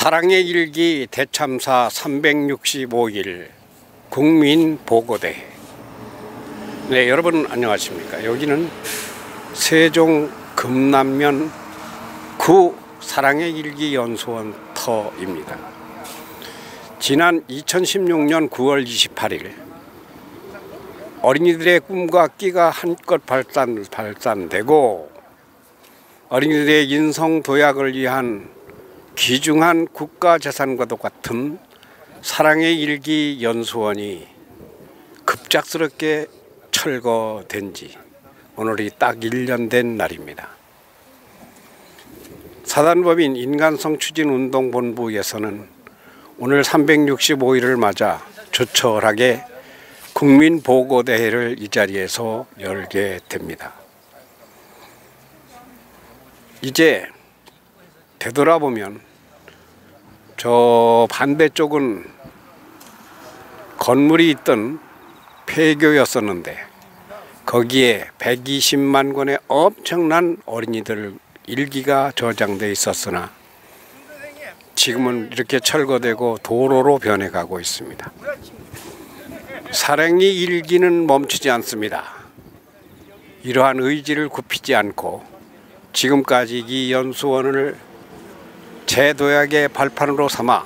사랑의 일기 대참사 365일 국민보고대. 네, 여러분 안녕하십니까. 여기는 세종 금남면 구 사랑의 일기 연수원 터입니다. 지난 2016년 9월 28일 어린이들의 꿈과 끼가 한껏 발산되고 어린이들의 인성도약을 위한 귀중한 국가재산과도 같은 사랑의 일기 연수원이 급작스럽게 철거된 지 오늘이 딱 1년 된 날입니다. 사단법인 인간성추진운동본부에서는 오늘 365일을 맞아 조촐하게 국민보고대회를 이 자리에서 열게 됩니다. 이제 되돌아보면 저 반대쪽은 건물이 있던 폐교였었는데 거기에 120만 권의 엄청난 어린이들 일기가 저장돼 있었으나 지금은 이렇게 철거되고 도로로 변해가고 있습니다. 사랑의 일기는 멈추지 않습니다. 이러한 의지를 굽히지 않고 지금까지 이 연수원을 제도약의 발판으로 삼아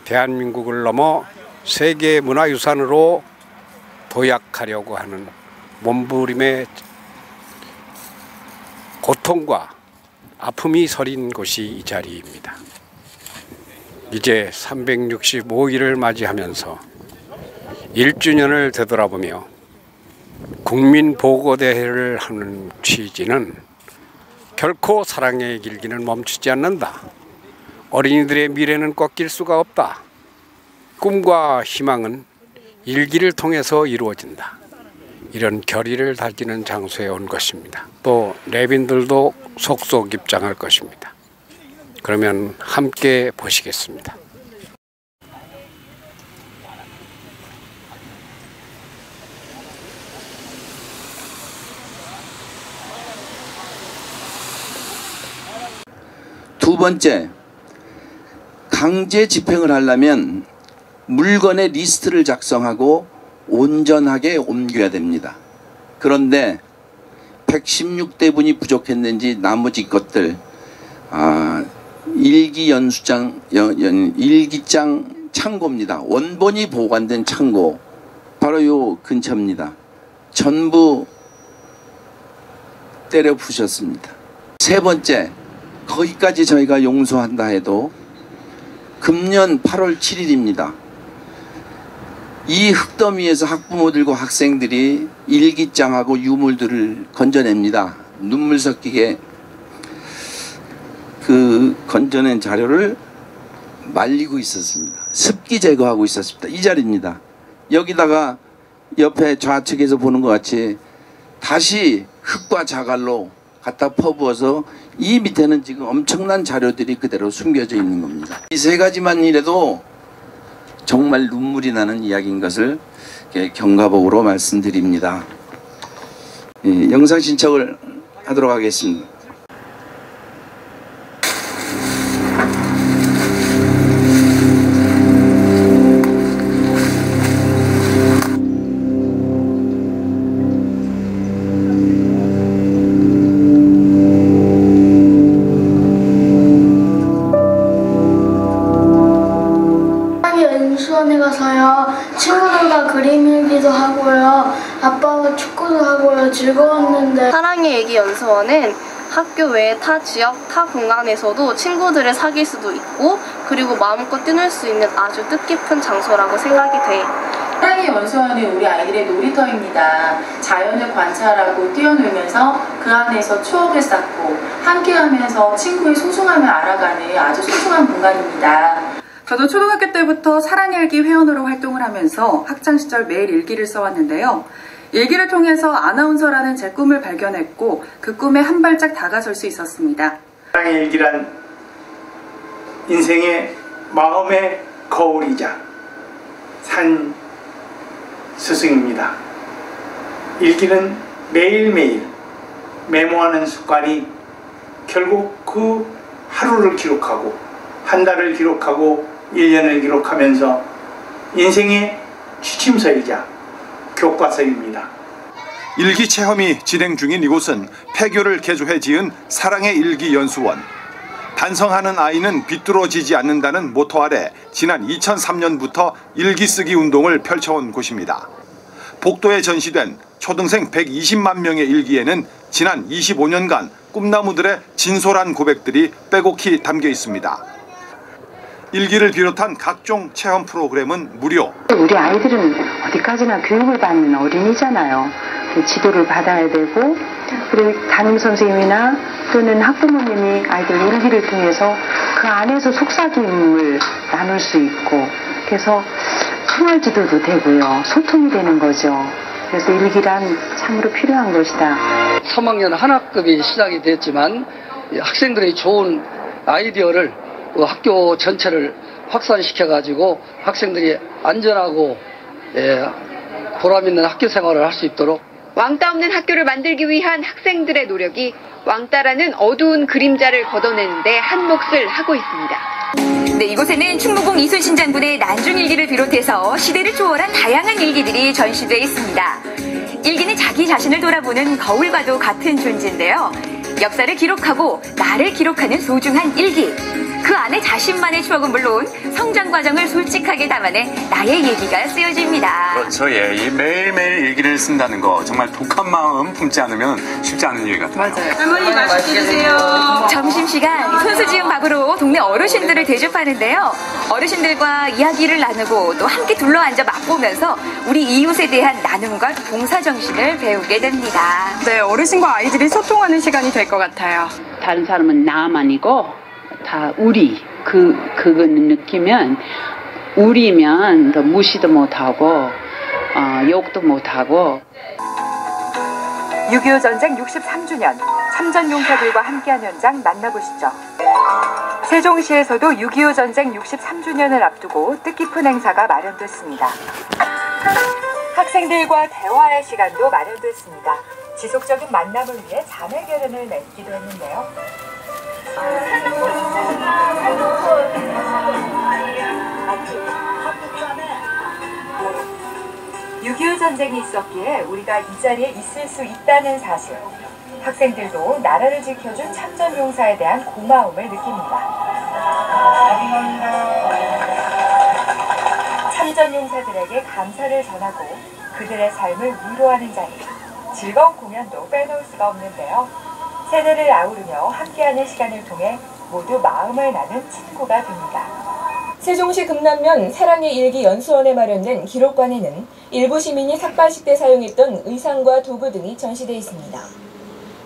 대한민국을 넘어 세계문화유산으로 도약하려고 하는 몸부림의 고통과 아픔이 서린 곳이 이 자리입니다. 이제 365일을 맞이하면서 1주년을 되돌아보며 국민보고대회를 하는 취지는 결코 사랑의 길기는 멈추지 않는다. 어린이들의 미래는 꺾일 수가 없다. 꿈과 희망은 일기를 통해서 이루어진다. 이런 결의를 다지는 장소에 온 것입니다. 또 내빈들도 속속 입장할 것입니다. 그러면 함께 보시겠습니다. 두 번째, 강제 집행을 하려면 물건의 리스트를 작성하고 온전하게 옮겨야 됩니다. 그런데 116대분이 부족했는지 나머지 것들 일기장 창고입니다. 원본이 보관된 창고 바로 요 근처입니다. 전부 때려 부셨습니다. 세 번째, 거기까지 저희가 용서한다 해도 금년 8월 7일입니다. 이 흙더미에서 학부모들과 학생들이 일기장하고 유물들을 건져냅니다. 눈물 섞이게 그 건져낸 자료를 말리고 있었습니다. 습기 제거하고 있었습니다. 이 자리입니다. 여기다가 옆에 좌측에서 보는 것 같이 다시 흙과 자갈로 갖다 퍼부어서 이 밑에는 지금 엄청난 자료들이 그대로 숨겨져 있는 겁니다. 이 세 가지만 이래도 정말 눈물이 나는 이야기인 것을 경과복으로 말씀드립니다. 영상 신청을 하도록 하겠습니다. 연수원에 가서요, 친구들과 그림 일기도 하고요, 아빠와 축구도 하고요, 즐거웠는데. 사랑의 일기 연수원은 학교 외에 타 지역, 타 공간에서도 친구들을 사귈 수도 있고 그리고 마음껏 뛰놀 수 있는 아주 뜻깊은 장소라고 생각이 돼. 사랑의 연수원은 우리 아이들의 놀이터입니다. 자연을 관찰하고 뛰어놀면서 그 안에서 추억을 쌓고 함께하면서 친구의 소중함을 알아가는 아주 소중한 공간입니다. 저도 초등학교 때부터 사랑일기 회원으로 활동을 하면서 학창시절 매일 일기를 써왔는데요. 일기를 통해서 아나운서라는 제 꿈을 발견했고 그 꿈에 한 발짝 다가설 수 있었습니다. 사랑의 일기란 인생의 마음의 거울이자 산 스승입니다. 일기는 매일매일 메모하는 습관이 결국 그 하루를 기록하고 한 달을 기록하고 1년을 기록하면서 인생의 취침서이자 교과서입니다. 일기 체험이 진행 중인 이곳은 폐교를 개조해 지은 사랑의 일기 연수원. 반성하는 아이는 비뚤어지지 않는다는 모토 아래 지난 2003년부터 일기 쓰기 운동을 펼쳐온 곳입니다. 복도에 전시된 초등생 120만 명의 일기에는 지난 25년간 꿈나무들의 진솔한 고백들이 빼곡히 담겨 있습니다. 일기를 비롯한 각종 체험 프로그램은 무료. 우리 아이들은 어디까지나 교육을 받는 어린이잖아요. 지도를 받아야 되고, 그리고 담임 선생님이나 또는 학부모님이 아이들 일기를 통해서 그 안에서 속삭임을 나눌 수 있고, 그래서 생활 지도도 되고요. 소통이 되는 거죠. 그래서 일기란 참으로 필요한 것이다. 3학년 한 학급이 시작이 됐지만 학생들의 좋은 아이디어를 학교 전체를 확산시켜가지고 학생들이 안전하고 보람 있는 학교 생활을 할 수 있도록 왕따 없는 학교를 만들기 위한 학생들의 노력이 왕따라는 어두운 그림자를 걷어내는데 한 몫을 하고 있습니다. 네, 이곳에는 충무공 이순신 장군의 난중일기를 비롯해서 시대를 초월한 다양한 일기들이 전시되어 있습니다. 일기는 자기 자신을 돌아보는 거울과도 같은 존재인데요. 역사를 기록하고 나를 기록하는 소중한 일기. 그 안에 자신만의 추억은 물론 성장 과정을 솔직하게 담아내 나의 얘기가 쓰여집니다. 그렇죠. 이 매일매일 일기를 쓴다는 거 정말 독한 마음 품지 않으면 쉽지 않은 일 같아요. 맞아요. 할머니 맛있게 드세요. 점심시간 손수지은 밥으로 동네 어르신들을 대접하는데요. 어르신들과 이야기를 나누고 또 함께 둘러앉아 맛보면서 우리 이웃에 대한 나눔과 봉사정신을 배우게 됩니다. 네, 어르신과 아이들이 소통하는 시간이 될 것 같아요. 다른 사람은 나만이고 다 우리 그거는 느끼면 우리면 더 무시도 못하고 욕도 못하고. 6.25 전쟁 63주년 참전용사들과 함께한 현장 만나보시죠. 세종시에서도 6.25 전쟁 63주년을 앞두고 뜻깊은 행사가 마련됐습니다. 학생들과 대화의 시간도 마련됐습니다. 지속적인 만남을 위해 자매 결연을 맺기도 했는데요. 6.25 전쟁이 있었기에 우리가 이 자리에 있을 수 있다는 사실. 학생들도 나라를 지켜준 참전용사에 대한 고마움을 느낍니다. 참전용사들에게 감사를 전하고 그들의 삶을 위로하는 자리. 즐거운 공연도 빼놓을 수가 없는데요. 세대를 아우르며 함께하는 시간을 통해 모두 마음을 나눈 친구가 됩니다. 세종시 금남면 사랑의 일기 연수원에 마련된 기록관에는 일부 시민이 삭발식 때 사용했던 의상과 도구 등이 전시되어 있습니다.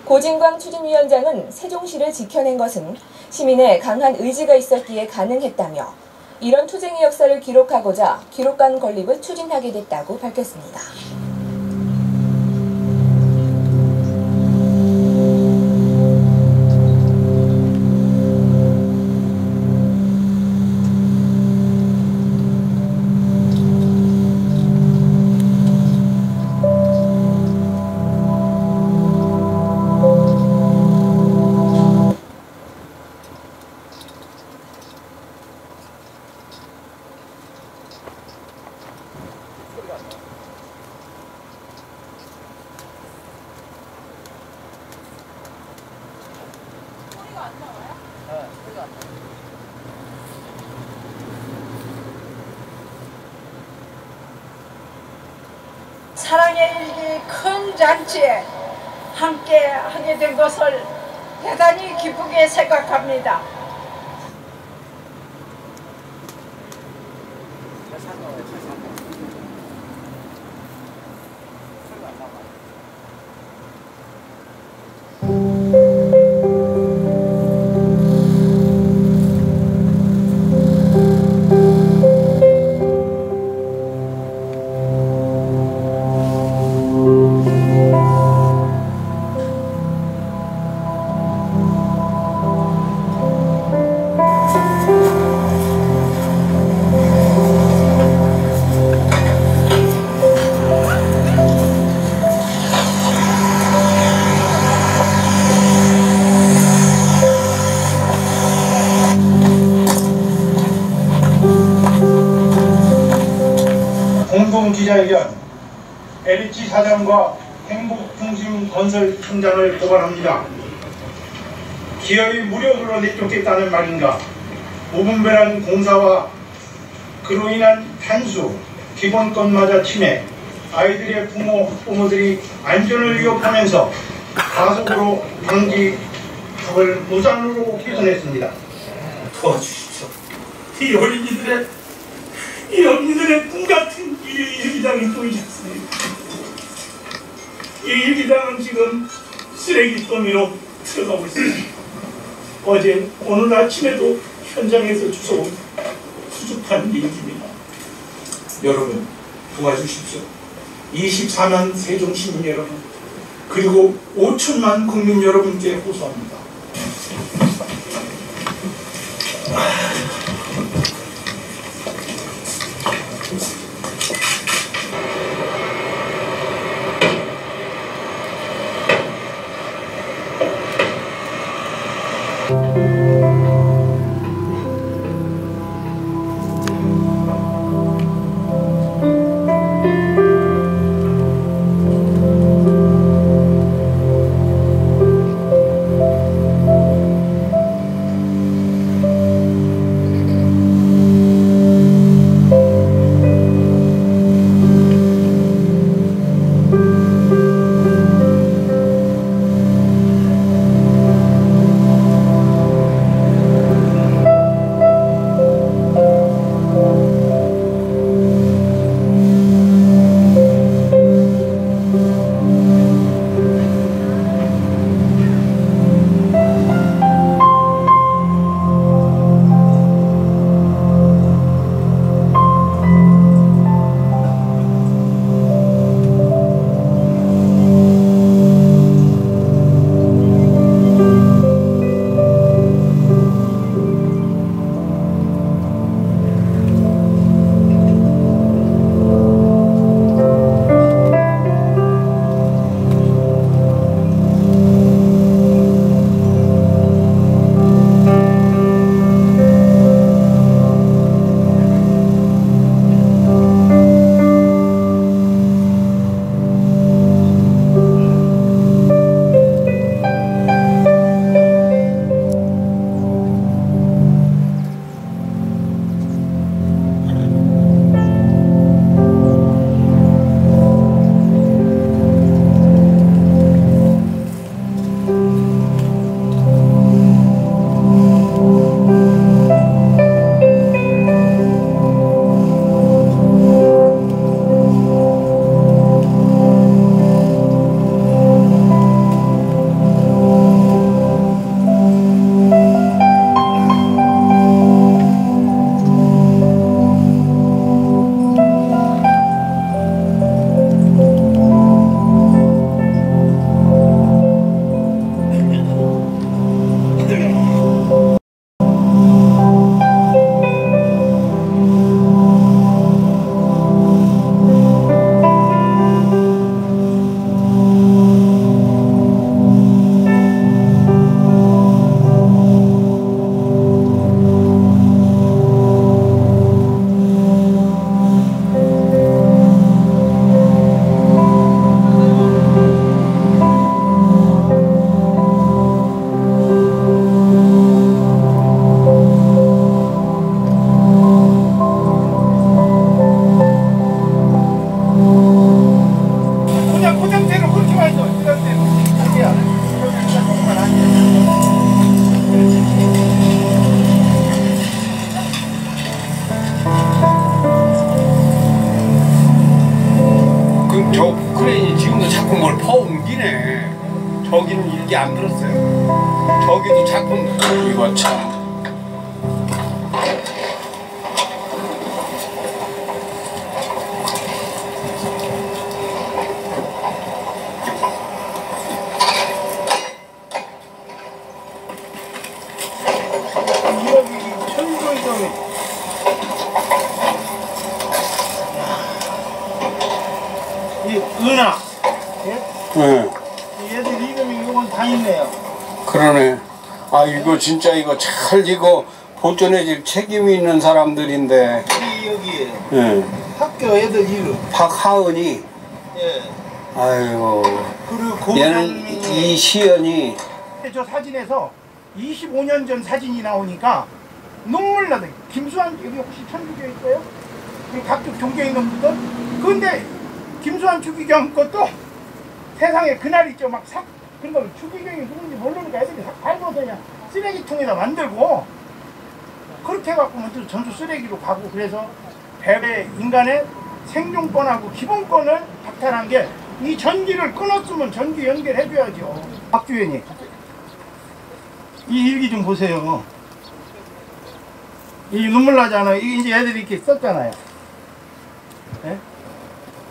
고진광 추진위원장은 세종시를 지켜낸 것은 시민의 강한 의지가 있었기에 가능했다며 이런 투쟁의 역사를 기록하고자 기록관 건립을 추진하게 됐다고 밝혔습니다. 사랑의 일기 큰 잔치에 함께 하게 된 것을 대단히 기쁘게 생각합니다. 기자회견 LH 사장과 행복중심건설 총장을 고발합니다. 기업이 무력으로 내쫓겠다는 말인가? 무분별한 공사와 그로 인한 탄수, 기본권마저 침해, 아이들의 부모, 학부모들이 안전을 위협하면서 가속으로 방지턱을 무상으로 개선했습니다. 도와주십시오. 이 어린이들의 꿈같은 일기장이 보이지 않습니다. 이 일기장은 지금 쓰레기 더미로 들어가고 있습니다. 오늘 아침에도 현장에서 주워온 수줍한 일기입니다. 여러분 도와주십시오. 24만 세종시민 여러분 그리고 5천만 국민 여러분께 호소합니다. 저기는 일기 안 들었어요. 저기도 작품 이거 참. 은하. 네. 얘들 이름이 이건 다 있네요. 그러네. 아 이거 진짜 이거 잘 이거 보존해줄 책임이 있는 사람들인데. 여기 예. 학교 애들 이름. 박하은이. 예. 아이고. 그리고 얘는 이시연이. 저 사진에서 25년 전 사진이 나오니까 눈물 나네. 김수환 여기 혹시 천주교 있어요? 그리고 각종 종교인 놈들. 근데 김수환 주기경 것도 세상에 그날 있죠. 막 그런 걸 주기경이 누군지 모르니까 애들이 싹 팔고 그냥 쓰레기통에다 만들고 그렇게 해갖고 전부 쓰레기로 가고 그래서 배의 인간의 생존권하고 기본권을 박탈한 게 이 전기를 끊었으면 전기 연결해줘야죠. 박주현이 이 일기 좀 보세요. 이 눈물 나잖아요. 이게 이제 애들이 이렇게 썼잖아요. 네?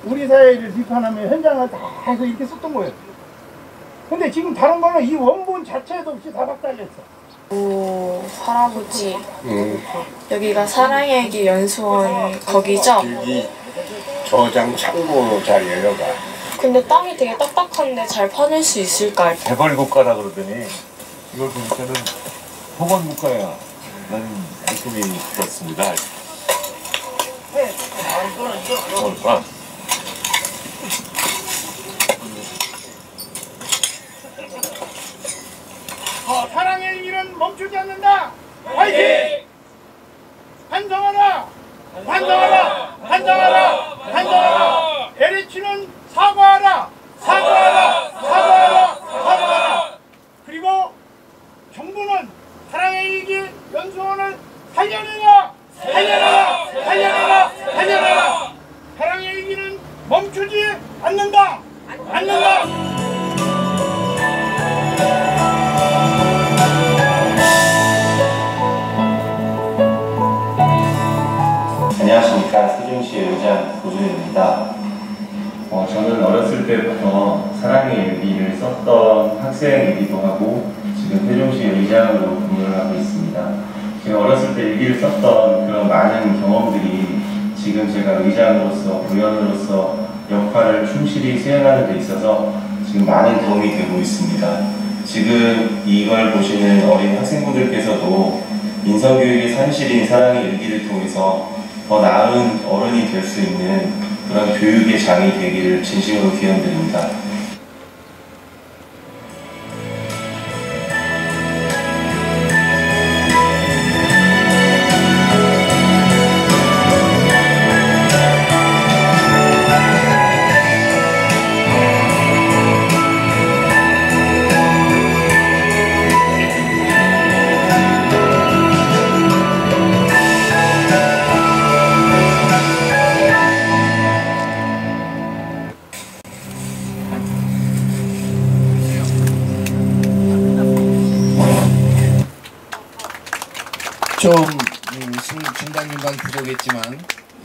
우리 사회를 비판하면 현장을 다 해서 이렇게 썼던 거예요. 근데 지금 다른 거는 이 원본 자체도 없이 다 박살냈어. 오, 할아버지. 여기가 사랑의 일기 연수원 거기죠? 일기 저장 창고 자리에 여가. 근데 땅이 되게 딱딱한데 잘 파낼 수 있을까요? 재벌국가라 그러더니 이걸 보니까는 호건국가야 라는 느낌이 들었습니다. 사랑의 일기는 멈추지 않는다. 화이팅! 반성하라! 반성하라! 반성하라! 반성하라! LH는 사과하라! 사과하라! 사과하라! 사과하라! 그리고 정부는 사랑의 일기 연수원을 살려내라! 살려내라! 살려내라! 살려내라! 사랑의 일기는 멈추지 않는다! 않는다! 안녕하십니까. 세종시의 의장 고준입니다. 저는 어렸을 때부터 사랑의 일기를 썼던 학생이기도 하고 지금 세종시 의장으로 근무를 하고 있습니다. 제가 어렸을 때 일기를 썼던 그런 많은 경험들이 지금 제가 의장으로서 의원으로서 역할을 충실히 수행하는 데 있어서 지금 많은 도움이 되고 있습니다. 지금 이걸 보시는 어린 학생분들께서도 인성교육의 산실인 사랑의 일기를 통해서 더 나은 어른이 될 수 있는 그런 교육의 장이 되기를 진심으로 기원드립니다. 좀 중간중간 부족했지만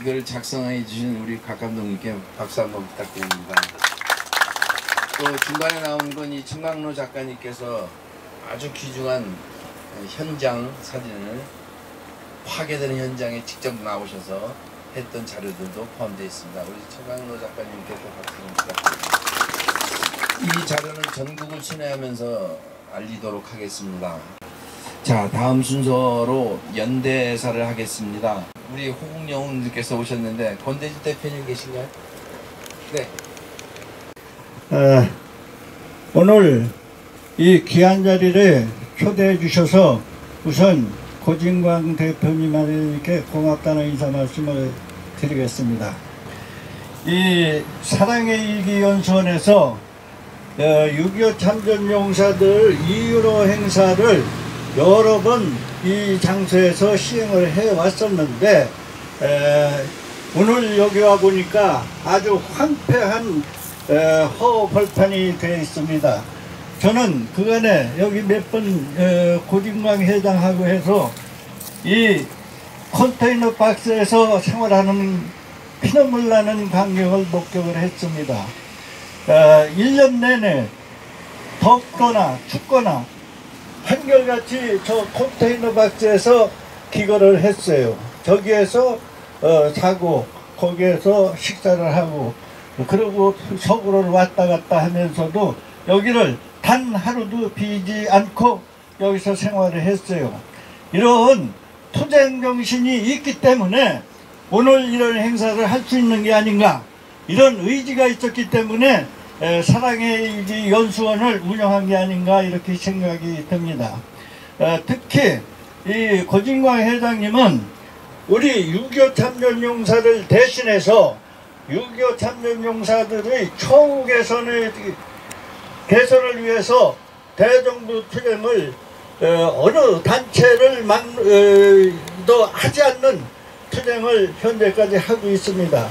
이걸 작성해 주신 우리 각 감독님께 박수 한번 부탁드립니다. 또 중간에 나온 건 이 청강로 작가님께서 아주 귀중한 현장 사진을 파괴되는 현장에 직접 나오셔서 했던 자료들도 포함되어 있습니다. 우리 청강로 작가님께 또 박수 부탁드립니다. 이 자료는 전국을 순회하면서 알리도록 하겠습니다. 자, 다음 순서로 연대사를 하겠습니다. 우리 호국영웅님께서 오셨는데 권대진 대표님 계신가요? 네. 오늘 이 귀한 자리를 초대해 주셔서 우선 고진광 대표님께 고맙다는 인사 말씀을 드리겠습니다. 이 사랑의 일기 연수원에서 6.25 참전용사들 이유로 행사를 여러 번 이 장소에서 시행을 해 왔었는데 오늘 여기 와 보니까 아주 황폐한 허벌판이 되어 있습니다. 저는 그간에 여기 몇 번 고진광 회장하고 해서 이 컨테이너 박스에서 생활하는 피눈물 나는 광경을 목격을 했습니다. 1년 내내 덥거나 춥거나 한결같이 저 컨테이너 박스에서 기거를 했어요. 저기에서 자고 거기에서 식사를 하고 그리고 서구를 왔다 갔다 하면서도 여기를 단 하루도 비지 않고 여기서 생활을 했어요. 이런 투쟁 정신이 있기 때문에 오늘 이런 행사를 할 수 있는 게 아닌가, 이런 의지가 있었기 때문에 사랑의 일기 연수원을 운영한 게 아닌가 이렇게 생각이 듭니다. 특히 이 고진광 회장님은 우리 6.25 참전용사를 대신해서 6.25 참전용사들의 처우 개선을 위해서 대정부 투쟁을 어느 단체를 도 하지 않는 투쟁을 현재까지 하고 있습니다.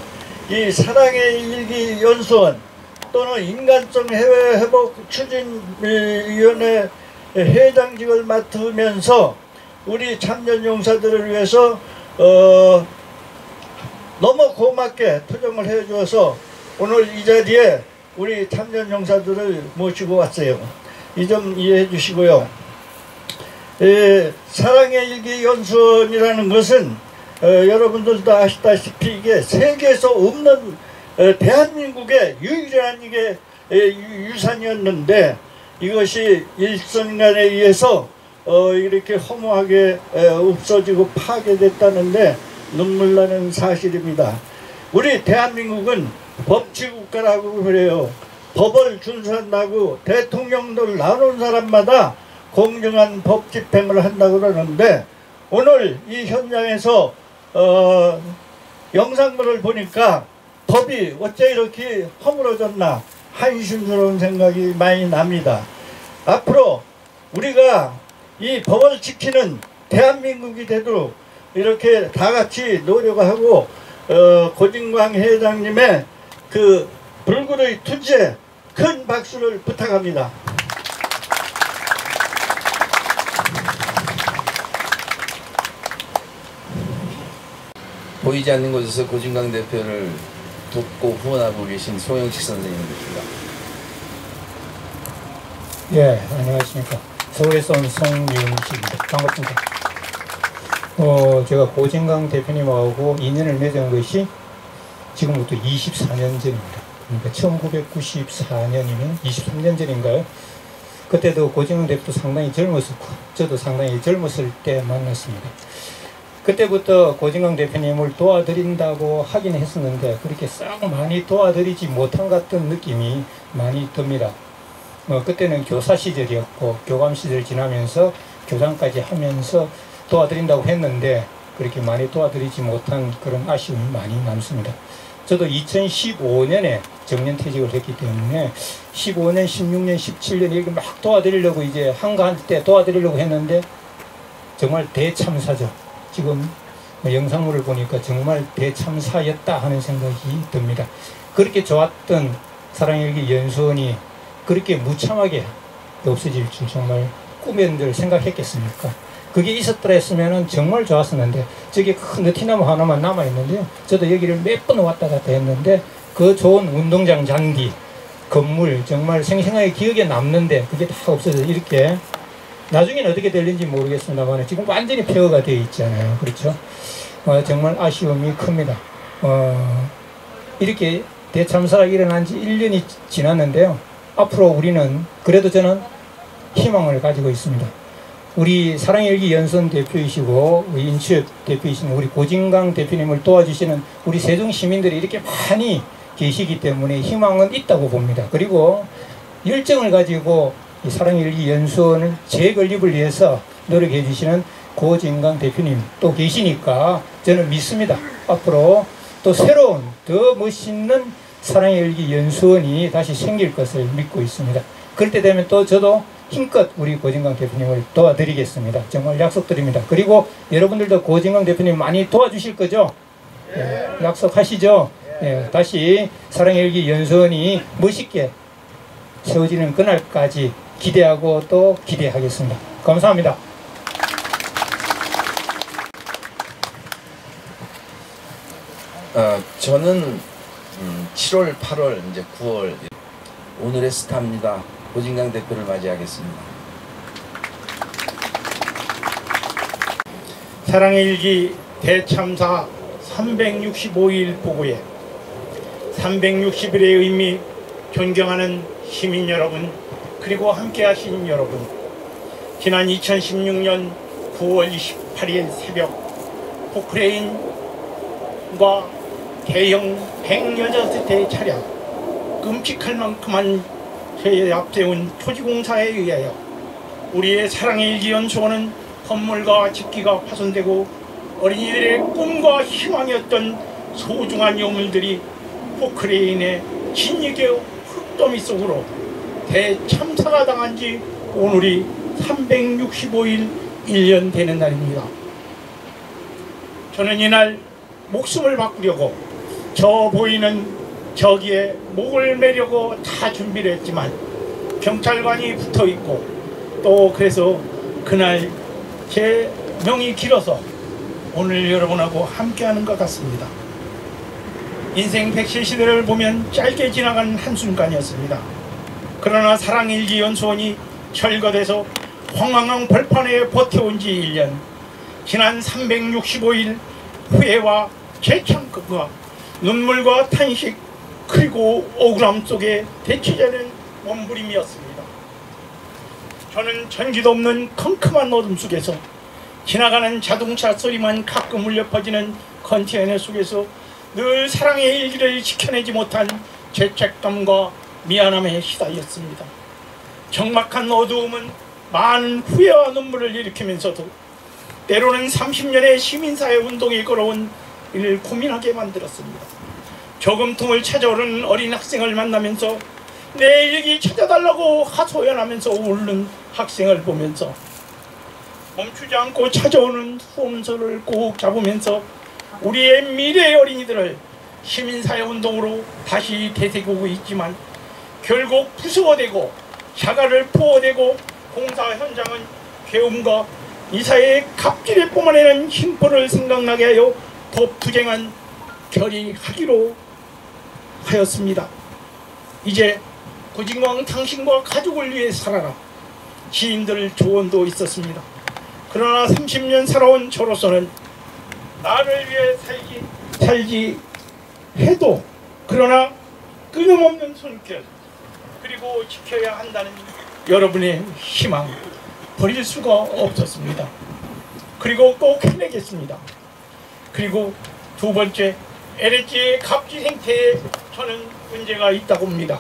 이 사랑의 일기 연수원 또는 인간성 해외 회복 추진위원회 회장직을 맡으면서 우리 참전용사들을 위해서 너무 고맙게 투쟁을 해주어서 오늘 이 자리에 우리 참전용사들을 모시고 왔어요. 이 점 이해해 주시고요. 사랑의 일기 연수원이라는 것은 여러분들도 아시다시피 이게 세계에서 없는 대한민국의 유일한 이게 유산이었는데 이것이 일선간에 의해서 이렇게 허무하게 없어지고 파괴됐다는데 눈물 나는 사실입니다. 우리 대한민국은 법치국가라고 그래요. 법을 준수한다고 대통령들 나눈 사람마다 공정한 법 집행을 한다고 그러는데 오늘 이 현장에서 영상물을 보니까 법이 어째 이렇게 허물어졌나 한심스러운 생각이 많이 납니다. 앞으로 우리가 이 법을 지키는 대한민국이 되도록 이렇게 다 같이 노력하고 고진광 회장님의 그 불굴의 투지에 큰 박수를 부탁합니다. 보이지 않는 곳에서 고진광 대표를 돕고 후원하고 계신 송영식 선생님입니다. 예, 안녕하십니까. 서울에서 온 송영식입니다. 반갑습니다. 제가 고진광 대표님하고 인연을 맺은 것이 지금부터 24년 전입니다. 그러니까 1994년이면 23년 전인가요? 그때도 고진광 대표도 상당히 젊었었고 저도 상당히 젊었을 때 만났습니다. 그때부터 고진광 대표님을 도와드린다고 하긴 했었는데 그렇게 싹 많이 도와드리지 못한 것 같은 느낌이 많이 듭니다. 그때는 교사 시절이었고 교감 시절 지나면서 교장까지 하면서 도와드린다고 했는데 그렇게 많이 도와드리지 못한 그런 아쉬움이 많이 남습니다. 저도 2015년에 정년퇴직을 했기 때문에 15년, 16년, 17년 이렇게 막 도와드리려고 이제 한가한때 도와드리려고 했는데 정말 대참사죠. 지금 영상물을 보니까 정말 대참사였다 하는 생각이 듭니다. 그렇게 좋았던 사랑일기 연수원이 그렇게 무참하게 없어질 줄 정말 꿈에들 생각했겠습니까? 그게 있었더라 했으면 정말 좋았었는데 저기 큰 느티나무 하나만 남아있는데요. 저도 여기를 몇 번 왔다 갔다 했는데 그 좋은 운동장 잔디, 건물 정말 생생하게 기억에 남는데 그게 다 없어져 이렇게 나중에는 어떻게 될는지 모르겠습니다만 지금 완전히 폐허가 되어 있잖아요. 그렇죠? 정말 아쉬움이 큽니다. 이렇게 대참사가 일어난 지 1년이 지났는데요. 앞으로 우리는 그래도 저는 희망을 가지고 있습니다. 우리 사랑일기 연수원 대표이시고 인취업 대표이신 우리 고진광 대표님을 도와주시는 우리 세종 시민들이 이렇게 많이 계시기 때문에 희망은 있다고 봅니다. 그리고 열정을 가지고 이 사랑일기 연수원을 재건립을 위해서 노력해 주시는 고진광 대표님 또 계시니까 저는 믿습니다. 앞으로 또 새로운 더 멋있는 사랑일기 연수원이 다시 생길 것을 믿고 있습니다. 그럴 때 되면 또 저도 힘껏 우리 고진광 대표님을 도와드리겠습니다. 정말 약속드립니다. 그리고 여러분들도 고진광 대표님 많이 도와주실 거죠? 예, 약속하시죠? 예, 다시 사랑일기 연수원이 멋있게 세워지는 그날까지 기대하고 또 기대하겠습니다. 감사합니다. 저는 7월, 8월, 이제 9월 오늘의 스타입니다. 고진광 대표를 맞이하겠습니다. 사랑일기 대참사 365일 보고에 360일의 의미 존경하는 시민 여러분 그리고 함께 하신 여러분 지난 2016년 9월 28일 새벽 포크레인과 대형 106대 차량, 끔찍할 만큼만 저희 앞세운 토지공사에 의하여 우리의 사랑의 일기연수원은 건물과 집기가 파손되고 어린이들의 꿈과 희망이었던 소중한 유물들이 포크레인의 진흙의 흙더미 속으로 대참사가 당한 지 오늘이 365일 1년 되는 날입니다. 저는 이날 목숨을 바꾸려고 저 보이는 저기에 목을 매려고 다 준비를 했지만 경찰관이 붙어있고 또 그래서 그날 제 명이 길어서 오늘 여러분하고 함께하는 것 같습니다. 인생 100세 시대를 보면 짧게 지나간 한순간이었습니다. 그러나 사랑일기연수원이 철거돼서 황황한 벌판에 버텨온 지 1년, 지난 365일 후회와 재창과 눈물과 탄식 그리고 억울함 속에 대치자는 몸부림이었습니다. 저는 전기도 없는 컴컴한 어둠 속에서 지나가는 자동차 소리만 가끔 울려 퍼지는 컨테이너 속에서 늘 사랑의 일기를 지켜내지 못한 죄책감과 미안함에 시달렸습니다. 적막한 어두움은 많은 후회와 눈물을 일으키면서도 때로는 30년의 시민사회 운동에 걸어온 이를 고민하게 만들었습니다. 저금통을 찾아오는 어린 학생을 만나면서 내 일기 찾아달라고 하소연하면서 울는 학생을 보면서 멈추지 않고 찾아오는 후원서를 꼭 잡으면서 우리의 미래의 어린이들을 시민사회 운동으로 다시 되새기고 있지만 결국 부수어대고 자갈을 부어대고 공사 현장은 괴움과 이 사회의 갑질에 뿜어내는 힘포를 생각나게 하여 법투쟁한 결의하기로 하였습니다. 이제 고진광 당신과 가족을 위해 살아라. 지인들 조언도 있었습니다. 그러나 30년 살아온 저로서는 나를 위해 살지 해도 그러나 끊임없는 손길 그리고 지켜야 한다는 여러분의 희망 버릴 수가 없었습니다. 그리고 꼭 해내겠습니다. 그리고 두 번째, LH의 갑질 행태에 저는 문제가 있다고 봅니다.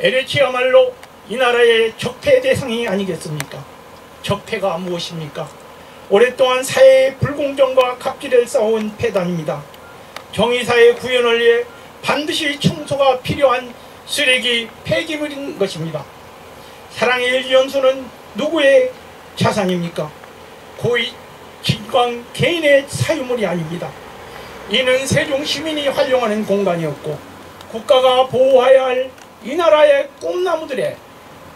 LH야말로 이 나라의 적폐 대상이 아니겠습니까? 적폐가 무엇입니까? 오랫동안 사회의 불공정과 갑질을 쌓아온 폐단입니다. 정의사회 구현을 위해 반드시 청소가 필요한 쓰레기 폐기물인 것입니다. 사랑의 일기연수는 누구의 자산입니까? 고위 진광 개인의 사유물이 아닙니다. 이는 세종 시민이 활용하는 공간이었고 국가가 보호해야 할 이 나라의 꿈나무들의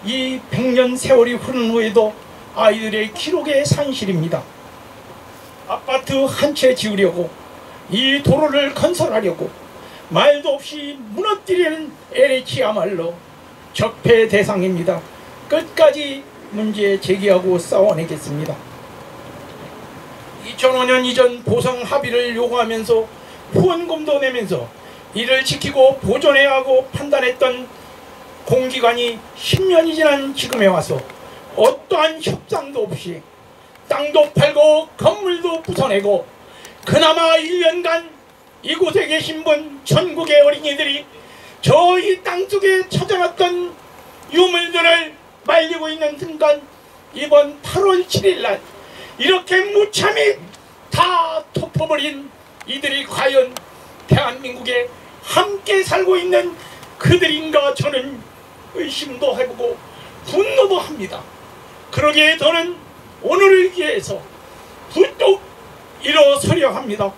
이 100년 세월이 흐른 후에도 아이들의 기록의 산실입니다. 아파트 한 채 지으려고 이 도로를 건설하려고 말도 없이 무너뜨리는 LH야말로 적폐 대상입니다. 끝까지 문제 제기하고 싸워내겠습니다. 2005년 이전 보상 합의를 요구하면서 후원금도 내면서 이를 지키고 보존해야 하고 판단했던 공기관이 10년이 지난 지금에 와서 어떠한 협상도 없이 땅도 팔고 건물도 부숴내고 그나마 1년간 이곳에 계신 분 전국의 어린이들이 저 이 땅속에 찾아놨던 유물들을 말리고 있는 순간 이번 8월 7일 날 이렇게 무참히 다 덮어버린 이들이 과연 대한민국에 함께 살고 있는 그들인가 저는 의심도 해보고 분노도 합니다. 그러기에 저는 오늘을 위해서 부쩍 일어서려 합니다.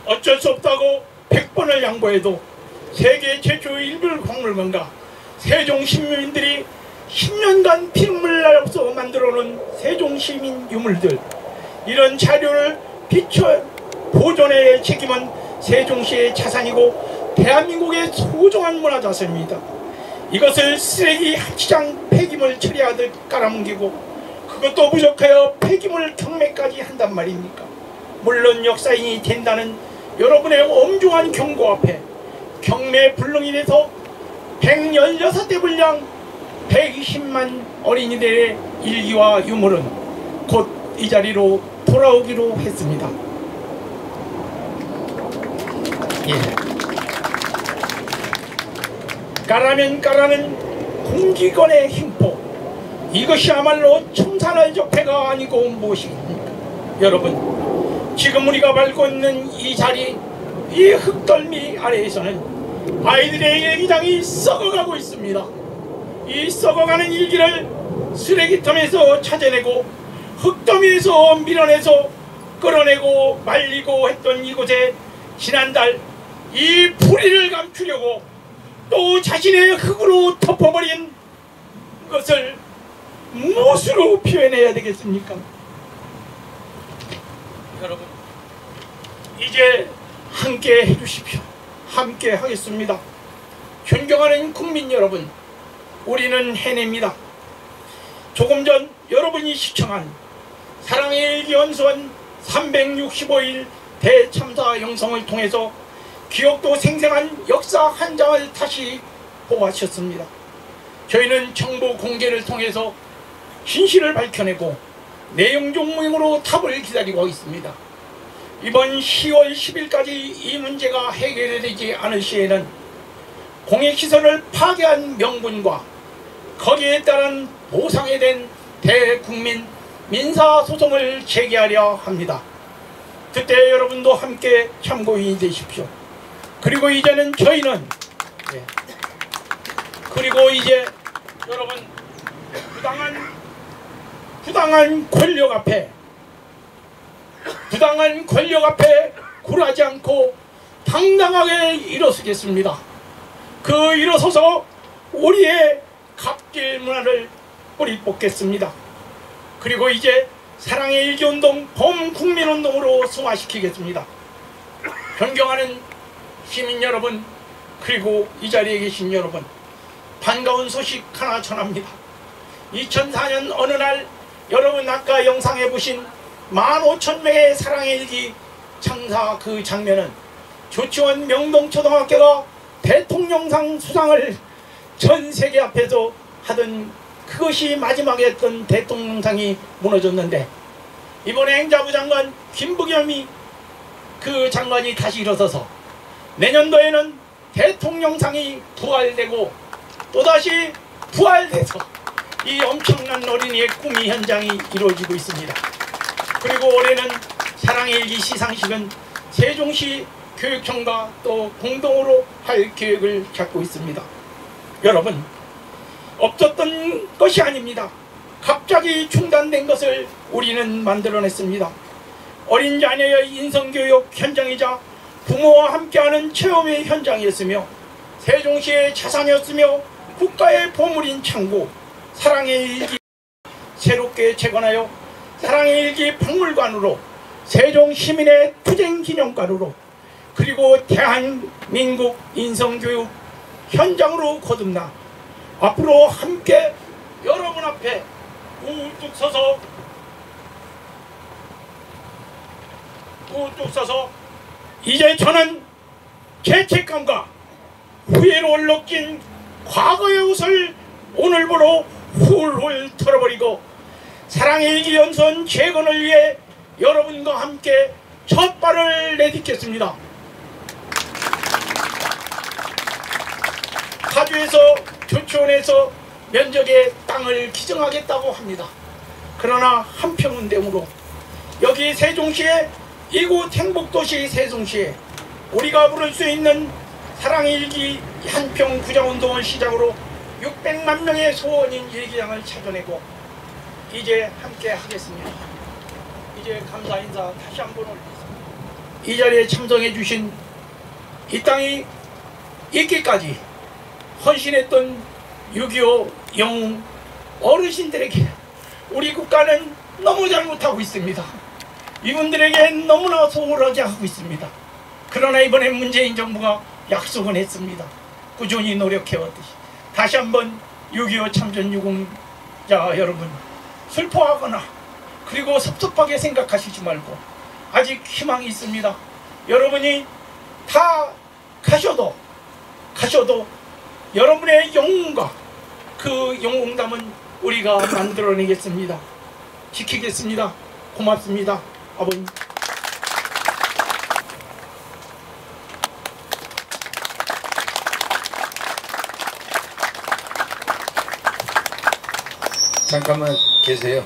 어쩔 수 없다고 100번을 양보해도 세계 최초의 일불박물관과 세종시민들이 10년간 피눈물 날 없어 만들어놓은 세종시민 유물들 이런 자료를 비춰 보존의 책임은 세종시의 자산이고 대한민국의 소중한 문화자산입니다. 이것을 쓰레기 합치장 폐기물 처리하듯 깔아뭉개고 그것도 부족하여 폐기물 경매까지 한단 말입니까? 물론 역사인이 된다는 여러분의 엄중한 경고 앞에 경매 불능이 돼서 116대 분량 120만 어린이들의 일기와 유물은 곧 이 자리로 돌아오기로 했습니다. 까라면 까라는 공기권의 흉포, 이것이야말로 청산할 적폐가 아니고 무엇이겠습니까? 여러분, 지금 우리가 밟고 있는 이 자리, 이 흙덜미 아래에서는 아이들의 일기장이 썩어가고 있습니다. 이 썩어가는 일기를 쓰레기통에서 찾아내고 흙더미에서 밀어내서 끌어내고 말리고 했던 이곳에 지난달 이 불의를 감추려고 또 자신의 흙으로 덮어버린 것을 무엇으로 표현해야 되겠습니까? 여러분, 이제 함께 해주십시오. 함께 하겠습니다. 존경하는 국민 여러분, 우리는 해냅니다. 조금 전 여러분이 시청한 사랑의 일기 연수원 365일 대참사 영상을 통해서 기억도 생생한 역사 한 장을 다시 보았셨습니다. 저희는 정보 공개를 통해서 진실을 밝혀내고 내용 종목으로 답을 기다리고 있습니다. 이번 10월 10일까지 이 문제가 해결되지 않을 시에는 공익시설을 파괴한 명분과 거기에 따른 보상에 대한 대국민 민사소송을 제기하려 합니다. 그때 여러분도 함께 참고인이 되십시오. 그리고 이제는 저희는 그리고 이제 여러분, 부당한 권력 앞에 굴하지 않고 당당하게 일어서겠습니다. 그 일어서서 우리의 갑질 문화를 뿌리 뽑겠습니다. 그리고 이제 사랑의 일기운동 범국민운동으로 승화시키겠습니다. 존경하는 시민 여러분, 그리고 이 자리에 계신 여러분, 반가운 소식 하나 전합니다. 2004년 어느 날 여러분 아까 영상에 보신 15,000명의 사랑의 일기 창사 그 장면은 조치원 명동초등학교가 대통령상 수상을 전 세계 앞에서 하던 그것이 마지막에 했던 대통령상이 무너졌는데, 이번에 행자부 장관 김부겸이 그 장관이 다시 일어서서 내년도에는 대통령상이 부활되고 또다시 부활돼서 이 엄청난 어린이의 꿈이 현장이 이루어지고 있습니다. 그리고 올해는 사랑의 일기 시상식은 세종시 교육청과 또 공동으로 할 계획을 잡고 있습니다. 여러분, 없었던 것이 아닙니다. 갑자기 중단된 것을 우리는 만들어냈습니다. 어린 자녀의 인성교육 현장이자 부모와 함께하는 체험의 현장이었으며 세종시의 자산이었으며 국가의 보물인 창고 사랑의 일기 새롭게 재건하여 사랑의 일기 박물관으로, 세종시민의 투쟁기념관으로, 그리고 대한민국 인성교육 현장으로 거듭나 앞으로 함께 여러분 앞에 우뚝 서서 이제 저는 죄책감과 후회로 얼룩진 과거의 옷을 오늘부로 훌훌 털어버리고 사랑의 일기 연수원 재건을 위해 여러분과 함께 첫 발을 내딛겠습니다. 파주에서 조치원에서 면적의 땅을 기증하겠다고 합니다. 그러나 한평운동으로 여기 세종시에 이곳 행복도시 세종시에 우리가 부를 수 있는 사랑의 일기 한평 구장운동을 시작으로 600만 명의 소원인 일기장을 찾아내고 이제 함께 하겠습니다. 이제 감사 인사 다시 한번 올리겠습니다. 이 자리에 참석해 주신 이 땅이 있기까지 헌신했던 6.25 영웅 어르신들에게 우리 국가는 너무 잘못하고 있습니다. 이분들에게 너무나 소홀하게 하고 있습니다. 그러나 이번에 문재인 정부가 약속은 했습니다. 꾸준히 노력해왔듯이 다시 한번 6.25 참전 유공자 여러분, 슬퍼하거나 그리고 섭섭하게 생각하시지 말고 아직 희망이 있습니다. 여러분이 다 가셔도 가셔도 여러분의 영웅과 그 영웅담은 우리가 만들어내겠습니다. 지키겠습니다. 고맙습니다. 아버님. 잠깐만 계세요.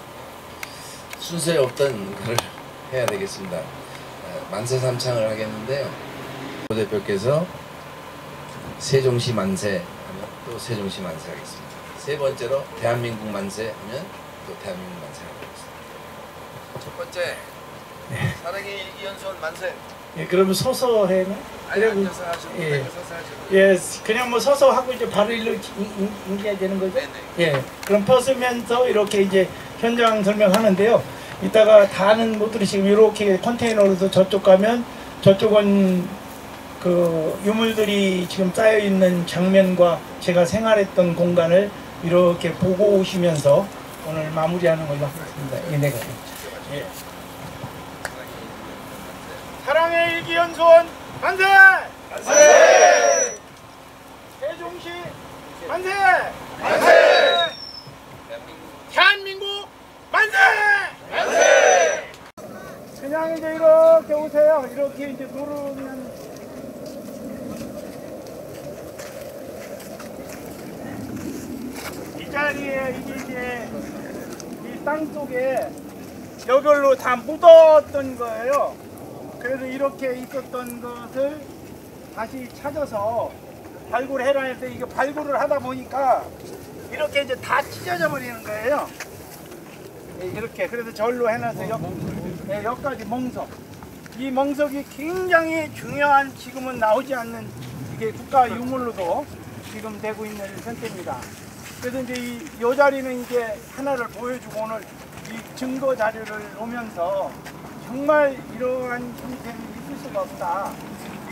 순서에 없던 걸 해야 되겠습니다. 만세 삼창을 하겠는데요. 고 대표께서 세종시 만세 하면 또 세종시 만세 하겠습니다. 세 번째로 대한민국 만세 하면 또 대한민국 만세 하겠습니다. 첫 번째 사랑의 일기연수원 만세. 예, 그러면 서서 해나? 아니, 앉아서 하셔도 예. 되고 서서 하셔도 되고. 예, 그냥 뭐 서서 하고 이제 바로 일로 인기해야 되는 거죠? 네네. 예, 그럼 벗으면서 이렇게 이제 현장 설명하는데요. 이따가 다는 못 들으시고 이렇게 컨테이너로서 저쪽 가면 저쪽은 그 유물들이 지금 쌓여 있는 장면과 제가 생활했던 공간을 이렇게 보고 오시면서 오늘 마무리하는 걸로 하겠습니다. 예, 네. 예. 사랑의 일기연수원 만세! 만세! 세종시 만세! 만세! 대한민국 만세! 만세! 그냥 이제 이렇게 오세요. 이렇게 이제 누르면 이 자리에 이게 이 땅 속에 여별로 다 묻었던 거예요. 그래서 이렇게 있었던 것을 다시 찾아서 발굴해라 해서 이게 발굴을 하다 보니까 이렇게 이제 다 찢어져 버리는 거예요. 이렇게. 그래서 절로 해놔서 여기까지 멍석. 이 멍석이 굉장히 중요한, 지금은 나오지 않는 이게 국가 유물로도 지금 되고 있는 형태입니다. 그래서 이제 이 자리는 이제 하나를 보여주고 오늘 이 증거 자료를 놓으면서 정말 이러한 형태는 있을 수가 없다.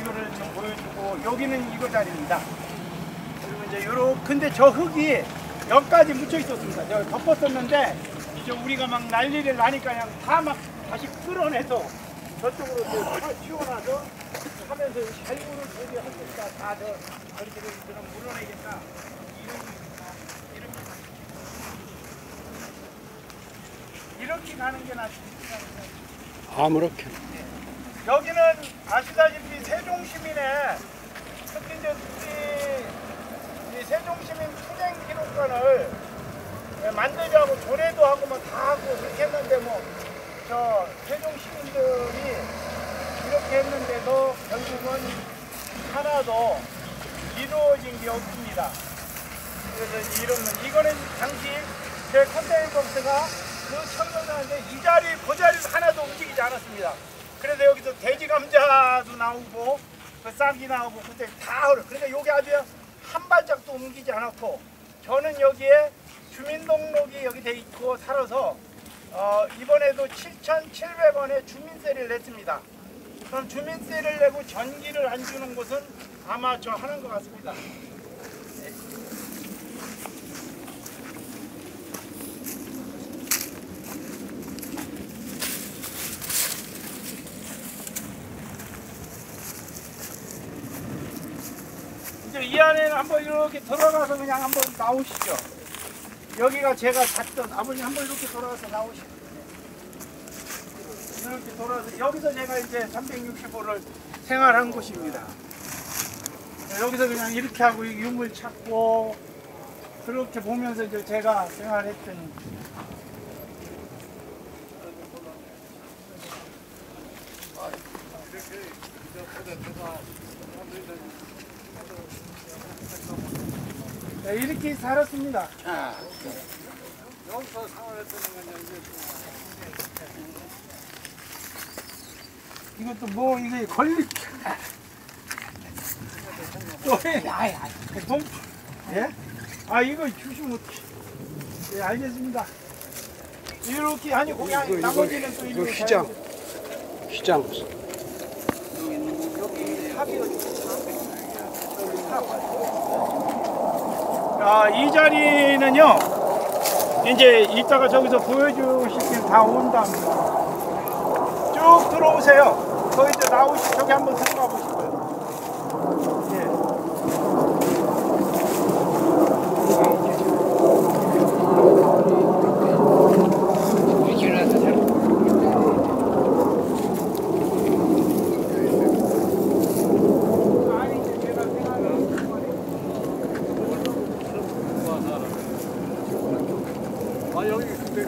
이거를 좀 보여주고, 여기는 이거 자리입니다. 그리고 이제 근데 저 흙이 여기까지 묻혀 있었습니다. 저 덮었었는데, 이제 우리가 막 난리를 나니까 그냥 다 막 다시 끌어내서 저쪽으로 치워놔서 하면서 발굴을 저기 하니까 다 저렇게 그럼 물어내겠다. 이렇게 가는 게 낫습니다. 아무렇게. 여기는 아시다시피 세종시민의 특히 이제 이 세종시민 투쟁 기록관을 만들자고 조례도 하고 뭐 다 하고 그렇게 했는데 뭐 저 세종시민들이 이렇게 했는데도 결국은 하나도 이루어진 게 없습니다. 그래서 이거는 당시 제 컨테이너 박스가 그 철거하는데 그 자리 하나도 움직이지 않았습니다. 그래서 여기서 돼지 감자도 나오고 그 싹이 나오고 그때 다 그러니까 여기 아주 한 발짝도 옮기지 않았고, 저는 여기에 주민등록이 여기 돼 있고 살아서 이번에도 7,700원의 주민세를 냈습니다. 그럼 주민세를 내고 전기를 안 주는 곳은 아마 저 하는 것 같습니다. 이제 이 안에는 한번 이렇게 들어가서 그냥 한번 나오시죠. 여기가 제가 잤던, 아버님 한번 이렇게 돌아가서 나오시죠. 이렇게 돌아서 여기서 제가 이제 365를 생활한 곳입니다. 여기서 그냥 이렇게 하고 유물 찾고 그렇게 보면서 이제 제가 생활했던. 네, 이렇게 살았습니다. 여기서 생활했던 건 이것도 뭐 이게 걸리. 예? 아 이거 주시면 어떡해. 예, 알겠습니다. 이렇게 아니 그냥 나머지는 또 이거 휘장. 여기 합이 이 자리는요 이제 이따가 저기서 보여주시길 다 온답니다. 쭉 들어오세요. 거기 이제 나오시 저기 한번 들어가 보시고요. 예. 여기 근데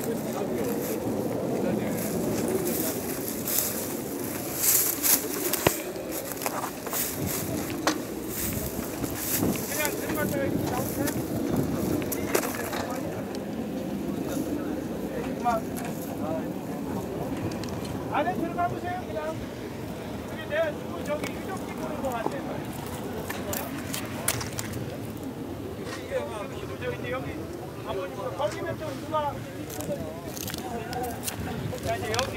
안에 들어가 보세요. 그냥 여기 내가 누구 저기 유적지 보는 거 같아. 저기 여기 아버님 거기면 좀 누가 자 이제 여기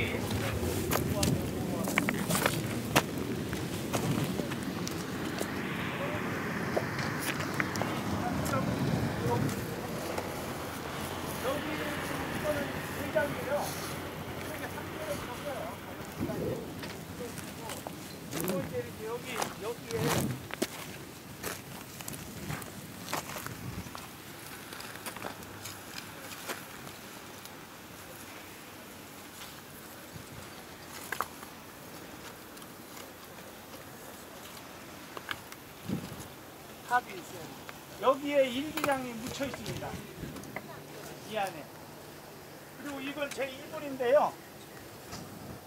이거는 의장이에요. 여기에 탑이 있어요. 여기에 일기장이 묻혀 있습니다. 이 안에. 그리고 이건 제 이불인데요.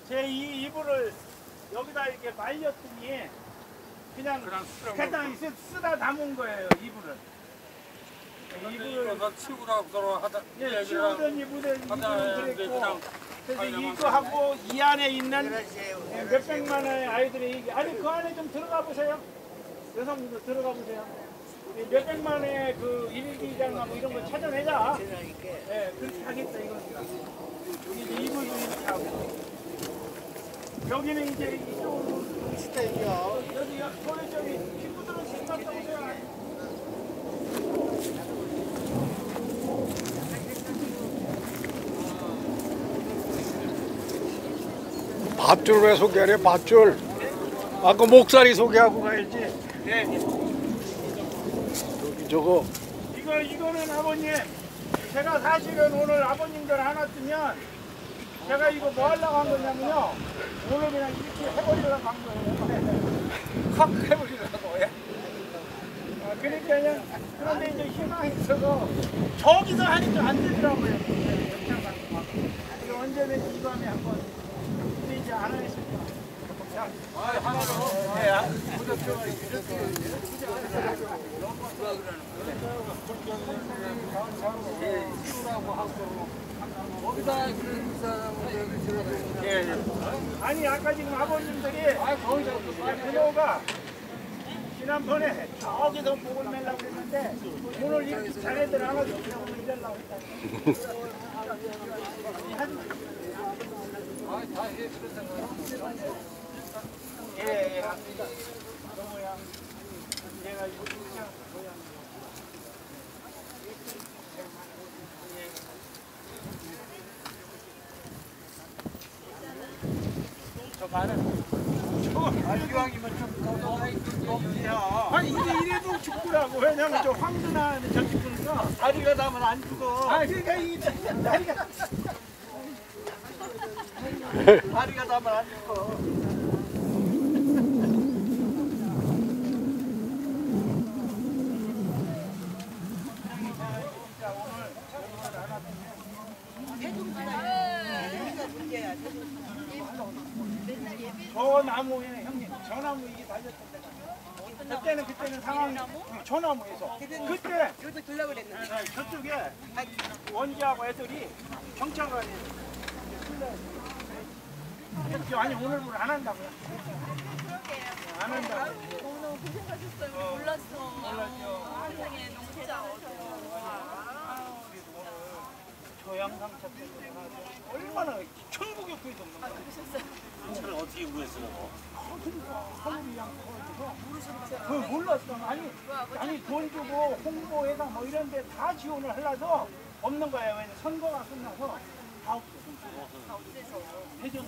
제 이 이불을 여기다 이렇게 말렸더니 그냥 그냥 쓰다 담은 거예요. 이불을. 이불을 치우라고 들어하다. 예, 치우더니 이불은 그랬고. 그래서 이거 하고 이 안에 있는 몇백만의 아이들이 아니 그 안에 좀 들어가 보세요. 여성분들 들어가 보세요. 몇백만의 그 일기장하고 이런 거 찾아내자. 예, 그렇게 하겠다 이거니까. 이불도 이렇게 하고. 여기는 이제 이쪽으로 스타일이요. 여기 저기 친구들은 지금 갔다 오세요. 밧줄 왜 소개하래? 밧줄. 아까 목살이 소개하고 가야지. 네. 저거. 이거는 아버님. 제가 사실은 오늘 아버님들 하나 뜨면 제가 이거 뭐 하려고 한 거냐면요. 오늘 그냥 이렇게 해버리려고 한 거예요. 확 해버리려고. 예. 그러니까 그냥 그런데 이제 희망이 있어서 저기서 하니까 안 되더라고요. 이거 언제든지 이거 하면 한번 근데 이제 안 하겠습니다. 자, 하나로. 예. 아니 아까 지금 아버님들이 그녀가 지난번에 저기서 목을 매려고 했는데 오늘 이렇게 자네들 안 와서 오늘 이러려고 했다. 예. 너무야. 내가 이거 그냥 저 말은 이왕이면 좀 아니 이래도 죽더라고. 왜냐면 저 황준아 저 죽으니까 다리가 닿으면 안 죽어. 아 그러니까 이 다리가 다리가 닿으면 안 죽어. 저 나무에 형님 저 나무 이게 달렸던 데가 그때는 상황이 저 나무에서 그때 여기 들려고 그랬는데 저쪽에 원지하고 애들이 경찰관이 아니 오늘부로 안 한다고요? 안 한다고. 너무 고생하셨어요. 몰랐죠. 세상에 너무 진짜 저 양상차 때문에 얼마나 천국의 구이도 없는 거야. 차를 어떻게 구했어요? 서울이 양 모르셨죠? 그 몰랐어. 아니 돈 주고 홍보회사 뭐 이런 데 다 지원을 하려서 없는 거예요. 왜냐면 선거가 끝나서 다 없어. 회전